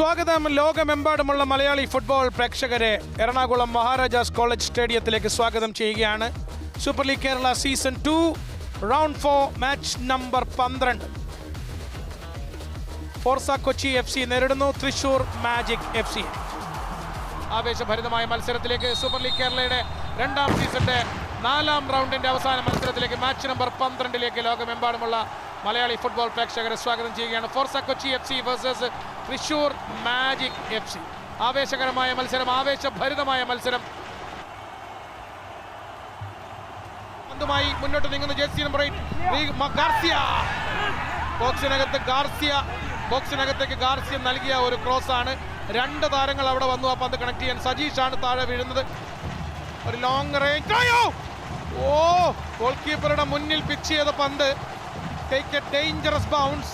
സ്വാഗതം ലോകമെമ്പാടുമുള്ള മലയാളി ഫുട്ബോൾ പ്രേക്ഷകരെ എറണാകുളം മഹാരാജാസ് കോളേജ് സ്റ്റേഡിയത്തിലേക്ക് സ്വാഗതം ചെയ്യുകയാണ്. Super league Kerala season 2 round 4 match number 12. Forza Kochi FC നേരിടുന്നു തൃശൂർ മാജിക് FC. ആവേശഭരിതമായ മത്സരത്തിലേക്ക് സൂപ്പർ ലീഗ് കേരളയുടെ രണ്ടാം സീസണിന്റെ 4ാം റൗണ്ടിന്റെ അവസാന മത്സരത്തിലേക്ക് മാച്ച് നമ്പർ 12ലേക്ക് ലോകമെമ്പാടുമുള്ള മലയാളി ഫുട്ബോൾ പ്രേക്ഷകരെ സ്വാഗതം ചെയ്യുകയാണ്. Forza Kochi FC versus Thrissur magic FC. ആവേശകരമായ മത്സരം, ആവേശഭരിതമായ മത്സരം. പന്തുമായി മുന്നോട്ട് നീങ്ങുന്ന ജേഴ്സി നമ്പർ 8 ഗാർസിയ. ബോക്സിനകത്തേക്ക് ഗാർസിയ നൽകിയ ഒരു ക്രോസ് ആണ്. രണ്ട് താരങ്ങൾ അവിടെ വന്നു. ആ പന്ത് കണക്ട് ചെയ്യാൻ സജീഷാണ് താഴെ വീഴുന്നത്. ഒരു ലോങ് റേഞ്ച്, ഗോൾ കീപ്പറുടെ മുന്നിൽ പിച്ച് ചെയ്ത പന്ത്. Take a dangerous bounce.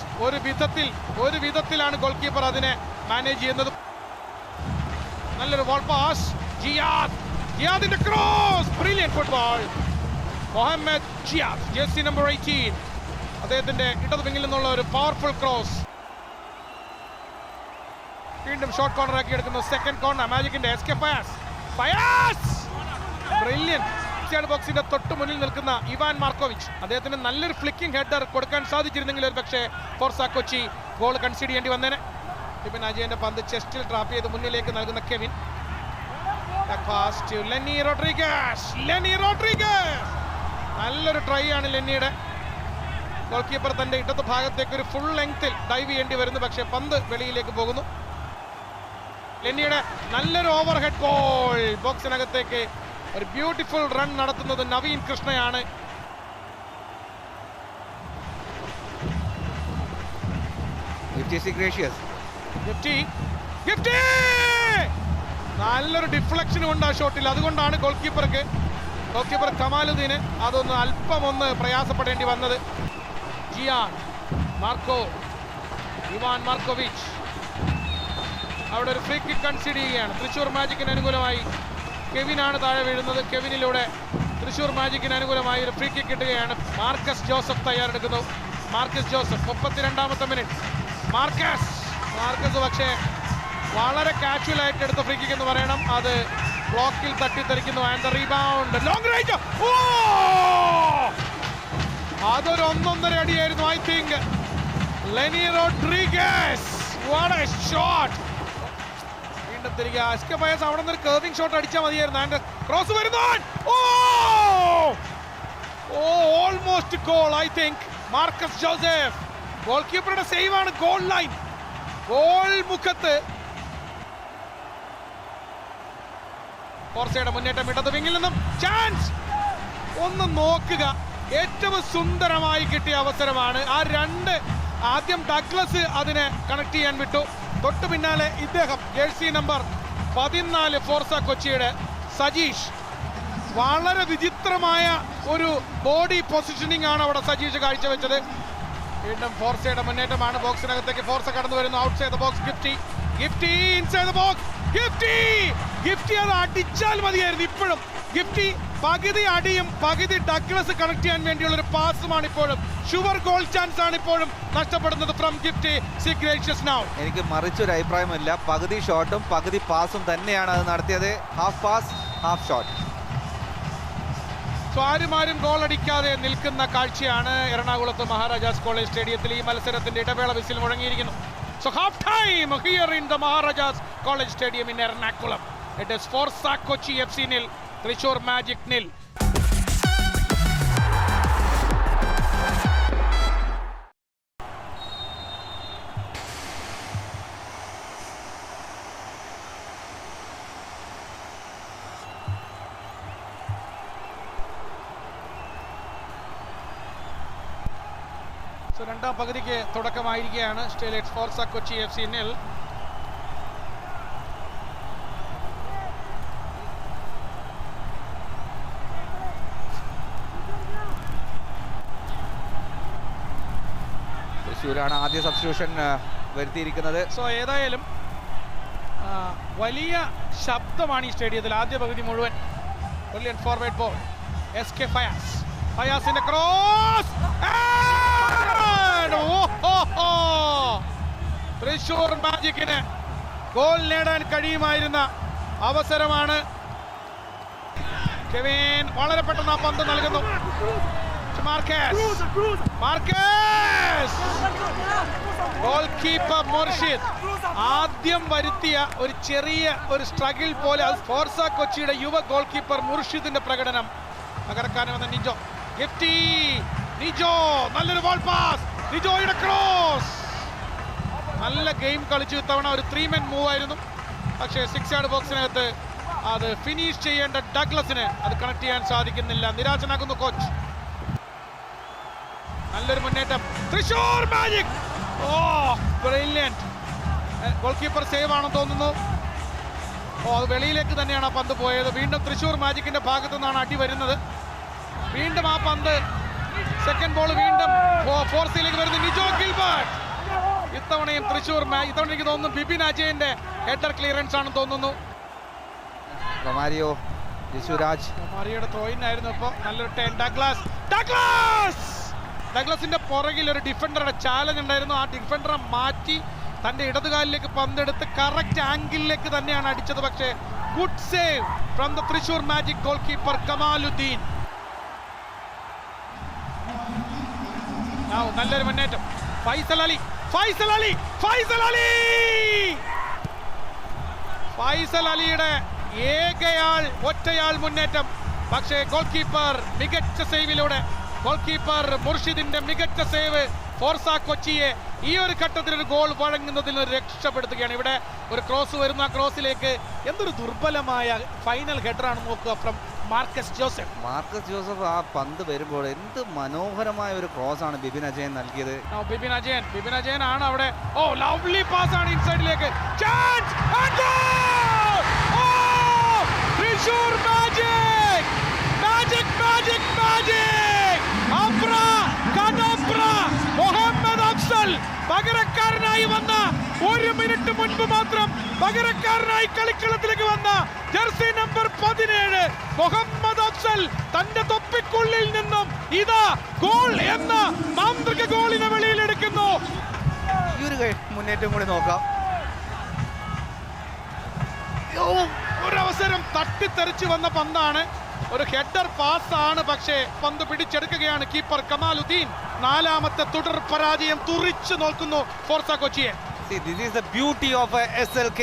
ഒരു വിധത്തിലാണ് ഗോൾ കീപ്പർ അതിനെ മാനേജ് ചെയ്യുന്നത്. നല്ലൊരു ബോൾ പാസ്. ജിയാദിന്റെ cross, brilliant football. Muhammad Jiyad, jersey number 18, അദ്ദേഹത്തിന്റെ ഇടത് വിങ്ങിൽ നിന്നുള്ള ഒരു പവർഫുൾ ക്രോസ്. വീണ്ടും ഷോർട്ട് കോർണർ ആക്കി എടുക്കുന്നു. സെക്കൻഡ് കോർണർ മാജിക്കിന്റെ SK ഫയാസ്. ബ്രില്യന്റ്. ബോക്സിന്റെ തൊട്ട് മുന്നിൽ നിൽക്കുന്ന ഇവാൻ മാർക്കോവിച്ച്, അദ്ദേഹത്തിന് നല്ലൊരു ഫ്ലിക്കിംഗ് ഹെഡർ കൊടുക്കാൻ സാധിച്ചിരുന്നെങ്കിൽ ഒരു പക്ഷേ ഫോർസ കൊച്ചി ഗോൾ കൺസീഡ് ചെയ്യേണ്ടി വന്നേനെ. ടിബിൻ അജയന്റെ പന്ത് ചെസ്റ്റിൽ ട്രാപ്പ് ചെയ്ത് മുന്നിലേക്ക് നൽകുന്ന കെവിൻ. ലെനി റോഡ്രിഗസ്. നല്ലൊരു ട്രൈ ആണ് ലെന്നിയുടെ. ഗോൾ കീപ്പർ തന്റെ ഇടത് ഭാഗത്തേക്ക് ഒരു ഫുൾ ലെങ്ത്തിൽ ഡൈവ് ചെയ്യേണ്ടി വരുന്നു, പക്ഷേ പന്ത് വെളിയിലേക്ക് പോകുന്നു. ലെന്നിയുടെ നല്ലൊരു ഓവർ ഹെഡ് ഗോൾ. ബോക്സിനകത്തേക്ക് ഒരു ബ്യൂട്ടിഫുൾ റൺ നടത്തുന്നത് നവീൻ കൃഷ്ണയാണ്. നല്ലൊരു ഡിഫ്ലക്ഷൻ ഉണ്ട് ആ ഷോട്ടിൽ. അതുകൊണ്ടാണ് ഗോൾ കീപ്പർ കമാലുദ്ദീന് അതൊന്ന് അല്പം പ്രയാസപ്പെടേണ്ടി വന്നത്. ഇവാൻ മാർക്കോവിച്ച് അവിടെ ഒരു ഫ്രീ കിക്ക് കൺസിഡർ ചെയ്യുകയാണ്. തൃശൂർ മാജിക്കിന് അനുകൂലമായി കെവിനാണ് താഴെ വീഴുന്നത്. കെവിനിലൂടെ തൃശൂർ മാജിക്കിന് അനുകൂലമായി ഒരു ഫ്രീ കിക്ക് കിട്ടുകയാണ്. മാർക്കസ് ജോസഫ് തയ്യാറെടുക്കുന്നു. 32ാമത്തെ മിനിറ്റ്. മാർക്കസ് പക്ഷേ വളരെ കാഷ്വൽ ആയിട്ട് എടുത്ത ഫ്രീ കിക്ക് എന്ന് പറയണം. അത് ബ്ലോക്കിൽ തട്ടിത്തെറിക്കുന്നു. And the rebound, long range. അതൊരു 1.5 അടിയായിരുന്നു. I think Lenny Rodrigues, what a shot. തിരികെ SK ഫയസ് അവിടെ നിന്ന് ഒരു കർവിംഗ് ഷോട്ട് അടിച്ചാൽ മതിയായിരുന്നു. ആൻഡ് ക്രോസ് വരുന്നു. Almost goal. I think Marcus Joseph. Goal കീപ്പറുടെ സേവ് ആണ്. ഗോൾ ലൈൻ, ഗോൾ മുഖത്ത്. ഫോർസയുടെ മുന്നേറ്റം ഇടത് വിങ്ങിൽ നിന്നും ചാൻസ്. ഒന്ന് നോക്കുക, ഏറ്റവും സുന്ദരമായി കിട്ടിയ അവസരമാണ്. ആ രണ്ട് ആദ്യം ഡഗ്ലസ് അതിനെ കണക്ട് ചെയ്യാൻ വിട്ടു. തൊട്ടു പിന്നാലെ ഇദ്ദേഹം ജേഴ്സി നമ്പർ 14 ഫോർസ കൊച്ചിയുടെ സജീഷ്. വളരെ വിചിത്രമായ ഒരു ബോഡി പൊസിഷനിങ് ആണ് അവിടെ സജീഷ് കാഴ്ചവെച്ചത്. വീണ്ടും ഫോർസയുടെ മുന്നേറ്റമാണ്. ബോക്സിനകത്തേക്ക് ഫോർസ കടന്നു വരുന്നു. Outside the box Gifty inside the box. Gifty അത് അടിച്ചാൽ മതിയായിരുന്നു. ഇപ്പോഴും ഗിഫ്റ്റി പകുതി അടിയും പകുതി ഡഗ്ലസ് കണക്ട് ചെയ്യാൻ വേണ്ടിയുള്ള ഒരു പാസുമാണ് ഇപ്പോഴും. ഷുവർ ഗോൾ ചാൻസ് ആണ് ഇപ്പോഴും നഷ്ടപ്പെടുന്നത് ഫ്രം ഗിഫ്റ്റി. എനിക്ക് മറിച്ചൊരു അഭിപ്രായമില്ല. പകുതി ഷോട്ടും പകുതി പാസും തന്നെയാണ് അത് നടത്തിയത്. Half pass half shot. ആരും ഗോൾ അടിക്കാതെ നിൽക്കുന്ന കാഴ്ചയാണ് എറണാകുളത്ത് മഹാരാജാസ് കോളേജ് സ്റ്റേഡിയത്തിൽ. ഈ മത്സരത്തിന്റെ ഇടവേള whistle മുഴങ്ങിയിരിക്കുന്നു. So half time here in the Maharajas College Stadium in Ernakulam. It is Forza Kochi FC 0, Thrissur Magic 0. രണ്ടാം പകുതിക്ക് തുടക്കമായിരിക്കുകയാണ്. State Forca Kochi FC 0. തൃശ്ശൂരാണ് ആദ്യ സബ്സ്റ്റിറ്റ്യൂഷൻ വരുത്തിയിരിക്കുന്നത്. ഏതായാലും വലിയ ശബ്ദമാണ് ഈ സ്റ്റേഡിയത്തിൽ ആദ്യ പകുതി മുഴുവൻ. Brilliant forward ball. SK ഫയാസിന്റെ ക്രോസ്. തൃശൂർ മാജിക്കിന് ഗോൾ നേടാൻ കഴിയുമായിരുന്ന അവസരമാണ്. കെവിൻ വളരെ പെട്ടെന്ന് ആ പന്ത് നൽകുന്നു. ഗോൾ കീപ്പർ മുർഷിദ് ആദ്യം വരുത്തിയ ഒരു ചെറിയ ഒരു സ്ട്രഗിൾ പോലെ ഫോർസ കൊച്ചിയുടെ യുവ ഗോൾ കീപ്പർ മുർഷിദിന്റെ പ്രകടനം തകർക്കാൻ വന്ന നിജോ. ഗിഫ്റ്റി നിജോ, നല്ലൊരു ബോൾ പാസ്, നിജോയുടെ ക്രോസ്. നല്ല ഗെയിം കളിച്ചു. ഇത്തവണ ഒരു 3-man മൂവ് ആയിരുന്നു, പക്ഷേ 6 യാർഡ് ബോക്സിനകത്ത് അത് ഫിനിഷ് ചെയ്യേണ്ട ഡഗ്ലസിന് അത് കണക്ട് ചെയ്യാൻ സാധിക്കുന്നില്ല. നിരാശനാകുന്നു കോച്ച്. നല്ലൊരു മുന്നേറ്റം. തൃശൂർ മാജിക്, ഓ ബ്രില്യന്റ്. ഗോൾ കീപ്പർ സേവ് ആണെന്ന് തോന്നുന്നു. അത് വെളിയിലേക്ക് തന്നെയാണ് ആ പന്ത് പോയത്. വീണ്ടും തൃശൂർ മാജിക്കിന്റെ ഭാഗത്തു നിന്നാണ് അടി വരുന്നത്. വീണ്ടും ആ പന്ത് സെക്കൻഡ് ബോൾ വീണ്ടും ഫോർസിലേക്ക് വരുന്നു. നിജോ ഗിൽബർട്ട്. ഇത്തവണയും തൃശൂർ ഇത്തവണ എനിക്ക് തോന്നുന്നു ബിപിൻ അജയന്റെ ഹെഡർ ക്ലിയറൻസ് ആണെന്ന് തോന്നുന്നു. റൊമാരിയോ, ജിസുരാജ്. റൊമാരിയോയുടെ ത്രോയിൻ ആയിരുന്നു. ഇപ്പോൾ നല്ലൊരു ഡഗ്ലസിന്റെ പുറകിൽ ഒരു ഡിഫൻഡറുടെ ചാലഞ്ച് ഉണ്ടായിരുന്നു. ആ ഡിഫൻഡറെ മാറ്റി തന്റെ ഇടതുകാലിലേക്ക് പന്തെടുത്ത് കറക്റ്റ് ആംഗിളിലേക്ക് തന്നെയാണ് അടിച്ചത്. പക്ഷേ good save from the Thrissur magic goal keeper Kamaluddin. നല്ലൊരു മുന്നേറ്റം. ഫൈസൽ അലിയുടെ ഒറ്റയാൾ മുന്നേറ്റം. പക്ഷേ ഗോൾ കീപ്പർ മികച്ച സേവിലൂടെ ഗോൾ കീപ്പർ മുർഷിദിന്റെ മികച്ച സേവ് ഫോർസ കൊച്ചിയെ ഈ ഒരു ഘട്ടത്തിൽ ഒരു ഗോൾ വഴങ്ങുന്നതിൽ നിന്ന് രക്ഷപ്പെടുത്തുകയാണ്. ഇവിടെ ഒരു ക്രോസ് വരുന്ന ആ ക്രോസിലേക്ക് എന്തൊരു ദുർബലമായ ഫൈനൽ ഹെഡറാണ് നോക്കുക ഫ്രം മാർക്കസ് ജോസഫ്. ആ പന്ത് വരുമ്പോൾ എന്ത് മനോഹരമായ ഒരു ക്രോസ് ആണ് ബിപിൻ അജയൻ നൽകിയത്. ബിപിൻ അജയൻ ആണ് അവിടെ. ഓ ലവ്ലി പാസ് ആണ് ഇൻസൈഡിലേക്ക്. Chance and goal! Oh Thrissur Magic! Muhammad Afzal പകരക്കാരനായി വന്ന 1 മിനിറ്റ് മുൻപ് മാത്രം പകരക്കാരനായി കളിക്കളത്തിലേക്ക് വന്ന ജെർസി നമ്പർ 17 മുഹമ്മദ് അഫ്സൽ തന്റെ തൊപ്പിക്കുള്ളിൽ നിന്നും ഇതാ ഗോൾ എന്ന മാന്ത്രിക ഗോളിനെ വെളിയിലെടുക്കുന്നു. ഈ ഒരു മുന്നേറ്റം കൂടി നോക്കാം. ഒരവസരം തട്ടിത്തെറിച്ച് വന്ന പന്താണ്. ഒരു ഹെഡർ പാസ് ആണ്, പക്ഷേ പന്ത് പിടിച്ചെടുക്കുകയാണ് കീപ്പർ കമാലുദ്ദീൻ. 4ാമത്തെ തുടർ പരാജയം തുറിച്ചു നോക്കുന്നു ഫോർസ കൊച്ചിയെ. This is the beauty of SLK.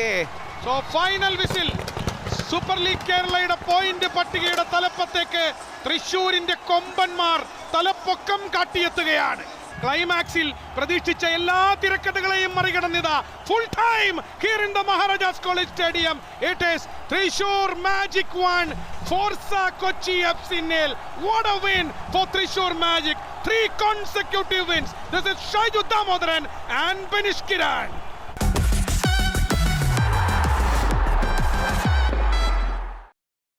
So final whistle. Super league കേരളയുടെ പോയിന്റ് പട്ടികയുടെ തലപ്പത്തേക്ക് തൃശൂരിന്റെ കൊമ്പന്മാർ തലപ്പൊക്കം കാട്ടിയെത്തുകയാണ്. ക്ലൈമാക്സിൽ പ്രതീക്ഷിച്ച എല്ലാ തിരക്കഥകളെയും മറികടന്നിതാ full time here in the Maharajas college stadium. It is Thrissur Magic 1, Forca Kochi FC 0. What a win for Thrissur Magic. 3 consecutive wins. This is Shaiju Damodaran and Benish Kiran.